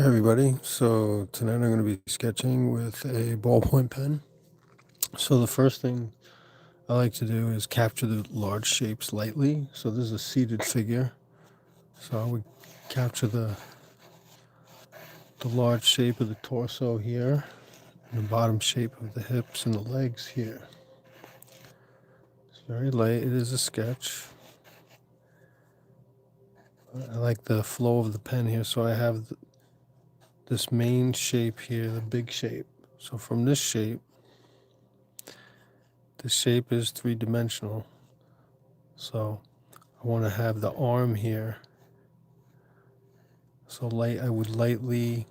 Hi everybody. So tonight I'm going to be sketching with a ballpoint pen. So the first thing I like to do is capture the large shapes lightly. So this is a seated figure. So I would capture the large shape of the torso here, and the bottom shape of the hips and the legs here. It's very light. It is a sketch. I like the flow of the pen here. So I have this main shape here, the big shape. So from this shape is three-dimensional. So I want to have the arm here. So I would lightly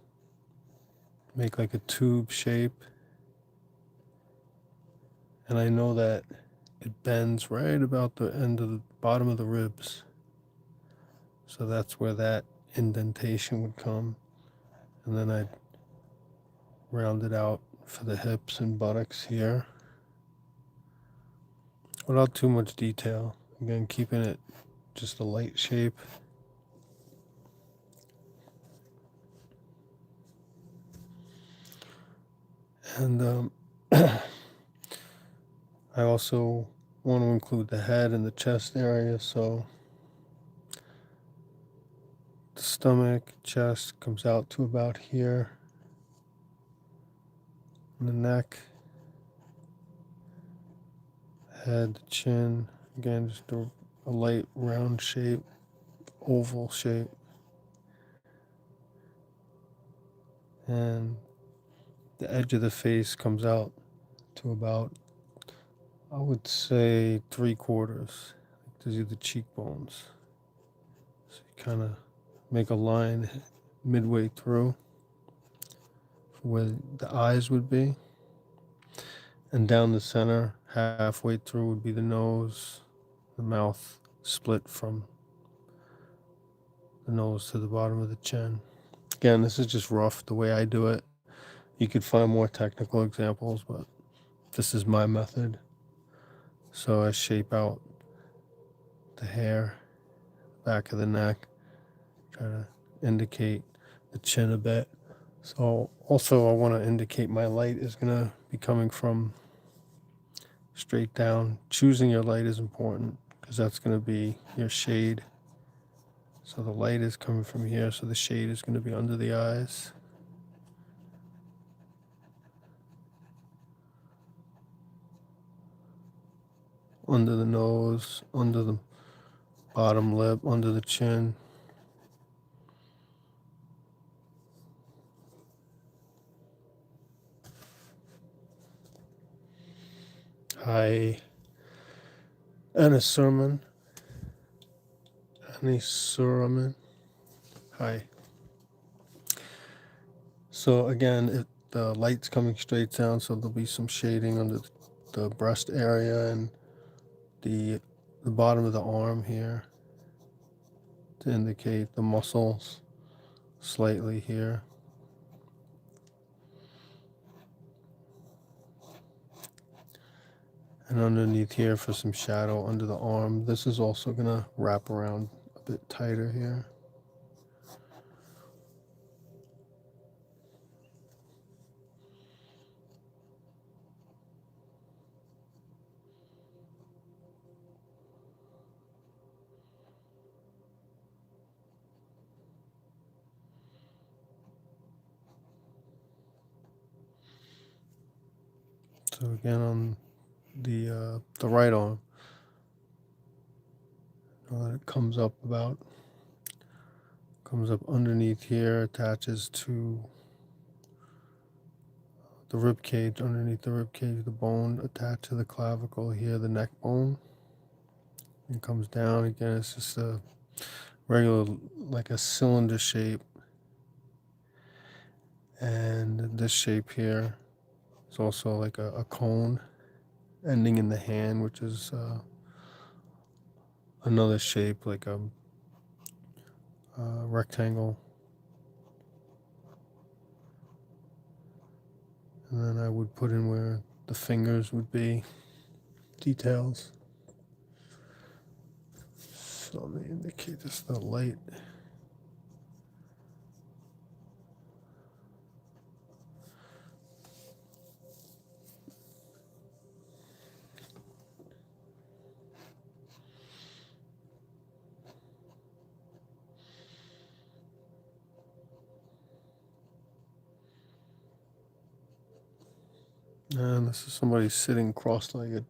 make like a tube shape. And I know that it bends right about the end of the bottom of the ribs. So that's where that indentation would come. And then I'd round it out for the hips and buttocks here. Without too much detail. Again, keeping it just a light shape. And I also want to include the head and the chest area, so the stomach, chest comes out to about here, and the neck, head, chin, again just a light round shape, oval shape, and the edge of the face comes out to about, I would say, 3/4. These are the cheekbones. So you kind of make a line midway through where the eyes would be, and down the center, halfway through, would be the nose, the mouth split from the nose to the bottom of the chin. Again, this is just rough the way I do it. You could find more technical examples, but this is my method. So I shape out the hair, back of the neck, try to indicate the chin a bit. So also I want to indicate my light is going to be coming from straight down. Choosing your light is important because that's going to be your shade. So the light is coming from here, so the shade is going to be under the eyes. Under the nose, under the bottom lip, under the chin. Hi, Anisurman. Hi. So again, the light's coming straight down, so there'll be some shading under the breast area and the bottom of the arm here to indicate the muscles slightly here. And underneath here for some shadow under the arm. This is also going to wrap around a bit tighter here. So again on the right arm, it comes up underneath here, attaches to the rib cage, underneath the rib cage, the bone attached to the clavicle here, the neck bone. It comes down again. It's just a regular, like a cylinder shape. And this shape here is also like a cone ending in the hand, which is another shape, like a rectangle. And then I would put in where the fingers would be, details. So let me indicate just the light. And this is somebody sitting cross-legged.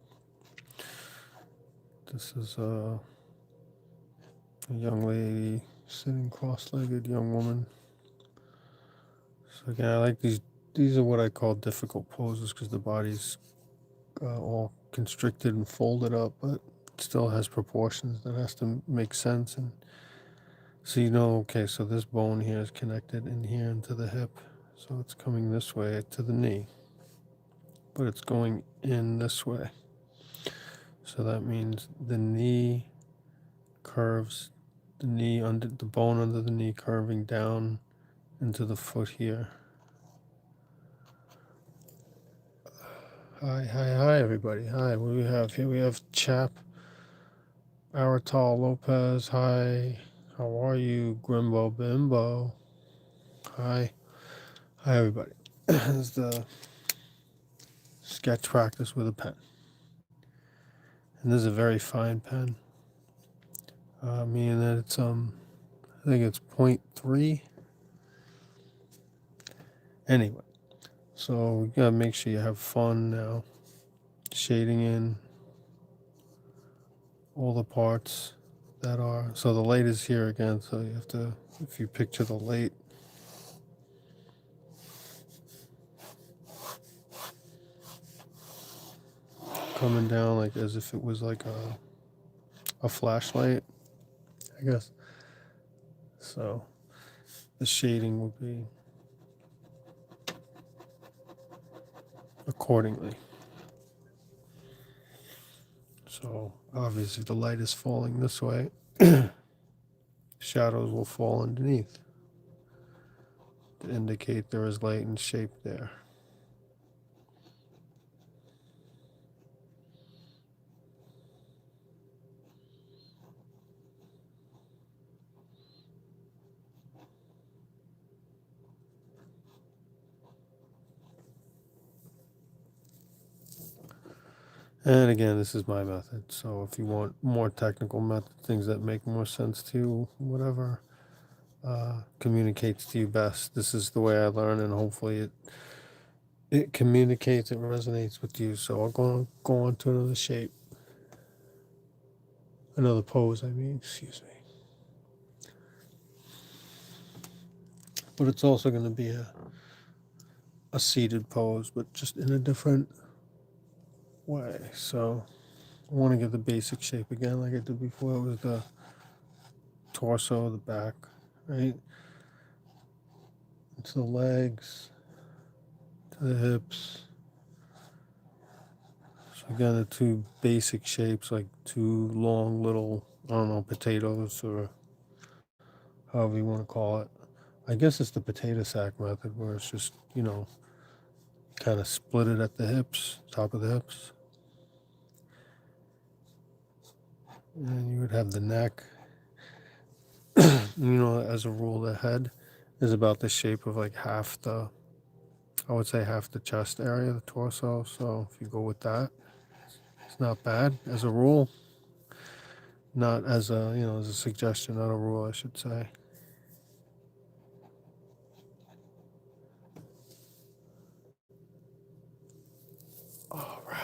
This is a young lady sitting cross-legged, young woman. So again, I like these. These are what I call difficult poses because the body's all constricted and folded up, but it still has proportions that has to make sense. And so okay, so this bone here is connected in here into the hip, so it's coming this way to the knee, but it's going in this way. So that means the knee curves, the knee under the bone under the knee curving down into the foot here. Hi, everybody. Hi, what do we have here? We have Chap, Aratal Lopez. Hi, how are you? Grimbo Bimbo. Hi, everybody. This is the sketch practice with a pen. And this is a very fine pen. Meaning that it's, I think it's 0.3. Anyway, so you gotta make sure you have fun now. Shading in all the parts that are, so the light is here again, so you have to, if you picture the light, coming down like as if it was like a flashlight, I guess. So the shading would be accordingly. So obviously the light is falling this way, shadows will fall underneath to indicate there is light and shape there. And again, this is my method. So if you want more technical method, things that make more sense to you, whatever communicates to you best, this is the way I learn, and hopefully it communicates, it resonates with you. So I'll go on to another shape, another pose. I mean, excuse me. But it's also going to be a seated pose, but just in a different way. So I want to get the basic shape again, like I did before. It was the torso, the back, right? To the legs, to the hips. So again, the two basic shapes, like two long little, I don't know, potatoes or however you want to call it. I guess it's the potato sack method where it's just, kind of split it at the hips, top of the hips. And you would have the neck. As a rule, the head is about the shape of like I would say half the chest area, the torso. So if you go with that, it's not bad as a rule. Not as as a suggestion, not a rule, I should say. All right.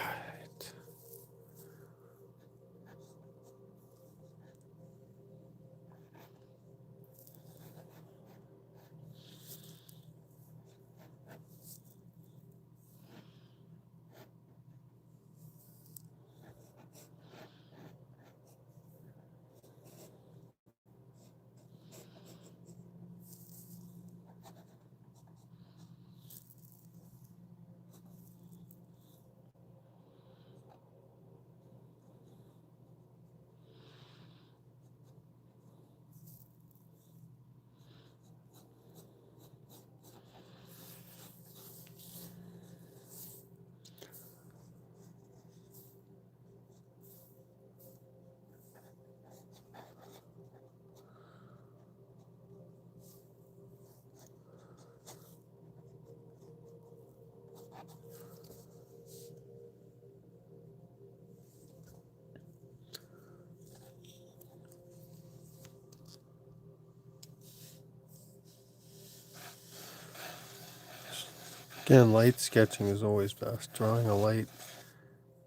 Again, light sketching is always best. Drawing a light,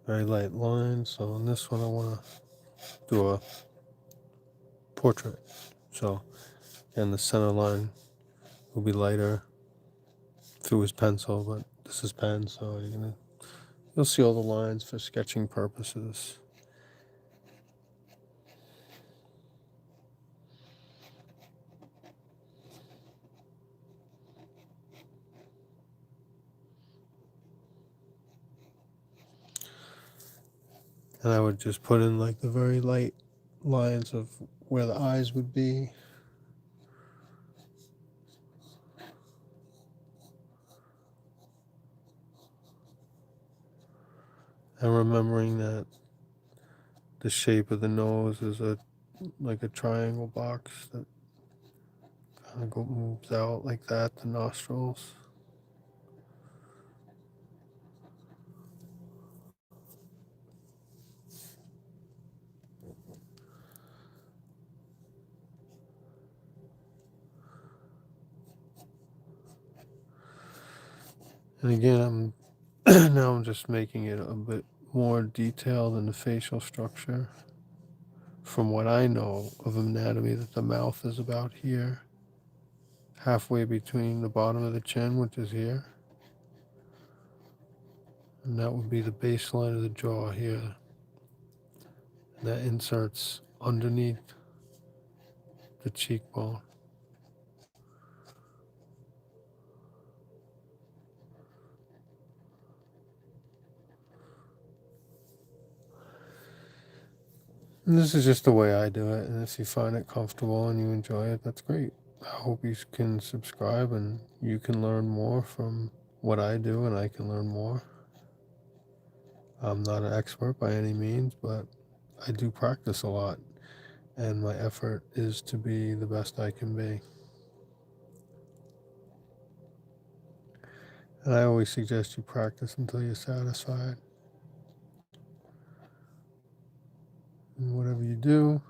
very light line. So in this one, I want to do a portrait. So, and the center line will be lighter through his pencil, but this is pen, so you'll see all the lines for sketching purposes. And I would just put in like the very light lines of where the eyes would be. And remembering that the shape of the nose is like a triangle box that kind of moves out like that, the nostrils. And again, now I'm just making it a bit more detailed in the facial structure. From what I know of anatomy, that the mouth is about here, halfway between the bottom of the chin, which is here, and that would be the baseline of the jaw here. And that inserts underneath the cheekbone. And this is just the way I do it, and if you find it comfortable and you enjoy it, that's great. I hope you can subscribe and you can learn more from what I do, and I can learn more. I'm not an expert by any means, but I do practice a lot, and my effort is to be the best I can be. And I always suggest you practice until you're satisfied. And whatever you do,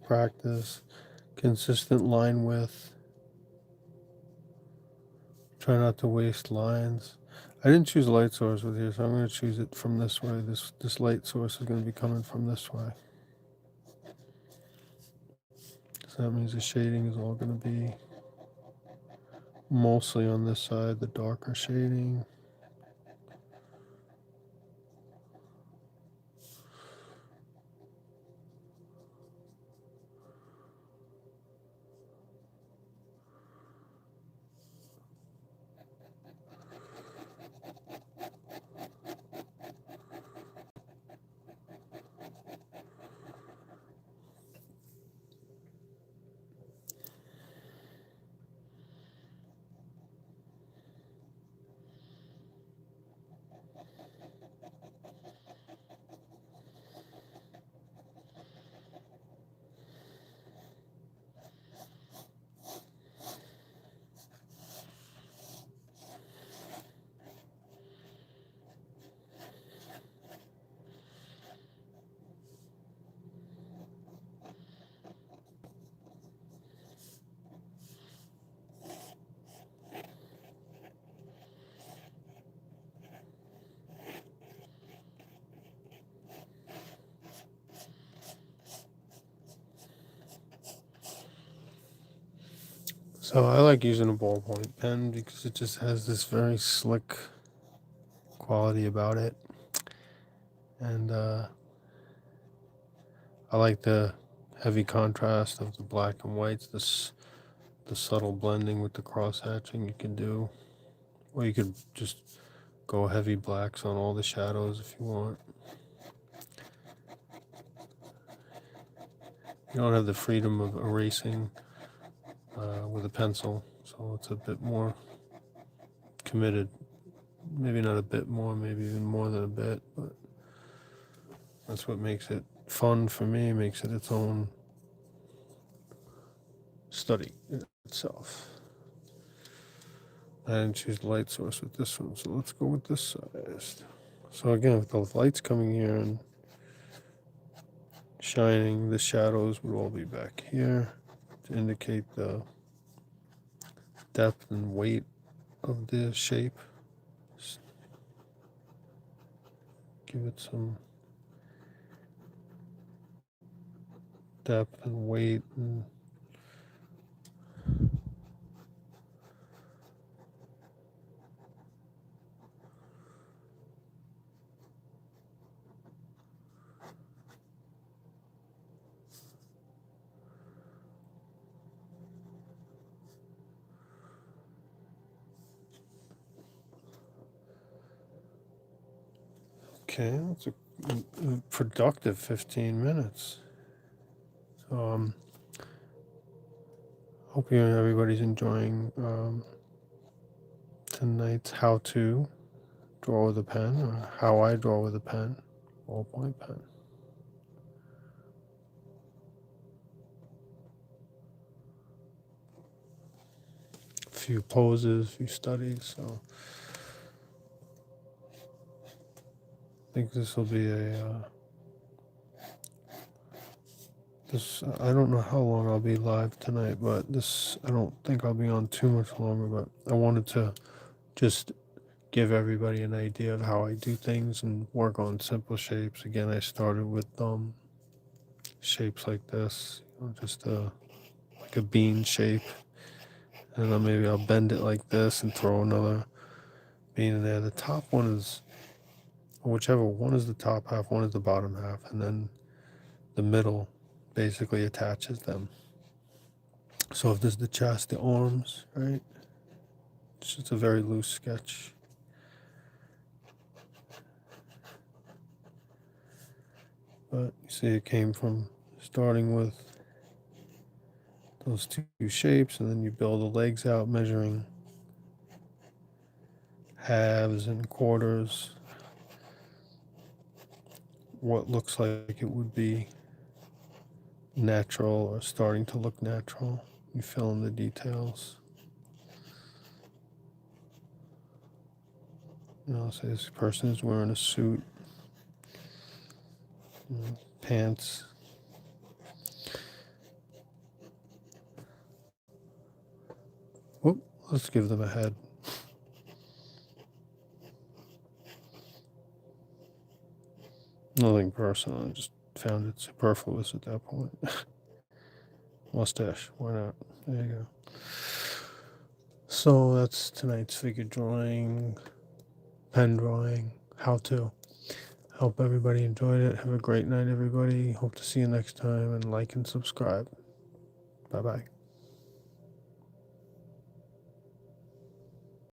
practice, consistent line width. Try not to waste lines. I didn't choose a light source with here, so I'm going to choose it from this way. This light source is going to be coming from this way. So that means the shading is all going to be mostly on this side, the darker shading. So I like using a ballpoint pen because it just has this very slick quality about it. And I like the heavy contrast of the black and whites, the subtle blending with the cross hatching you can do, or you could just go heavy blacks on all the shadows if you want. You don't have the freedom of erasing with a pencil, so it's a bit more committed. Maybe not a bit more, maybe even more than a bit, but that's what makes it fun for me, makes it its own study in itself. I didn't choose the light source with this one, so let's go with this size. So again, with the lights coming here and shining, the shadows would all be back here to indicate the depth and weight of the shape. Just give it some depth and weight and okay, that's a productive 15 minutes. So hope everybody's enjoying tonight's how to draw with a pen, or how I draw with a pen, ballpoint pen. A few poses, a few studies, so I think this will be I don't know how long I'll be live tonight, but I don't think I'll be on too much longer, but I wanted to just give everybody an idea of how I do things and work on simple shapes. Again, I started with shapes like this, just like a bean shape, and then maybe I'll bend it like this and throw another bean in there. The top one is, whichever one is the top half, one is the bottom half, and then the middle basically attaches them. So if this is the chest, the arms, right? It's just a very loose sketch. But you see it came from starting with those two shapes, and then you build the legs out, measuring halves and quarters, what looks like it would be natural or starting to look natural. You fill in the details. Say this person is wearing a suit, pants. Whoop, let's give them a head. Nothing personal, I just found it superfluous at that point. Mustache, why not? There you go. So that's tonight's figure drawing, pen drawing, how to. Hope everybody enjoyed it. Have a great night, everybody. Hope to see you next time, and like and subscribe. Bye bye.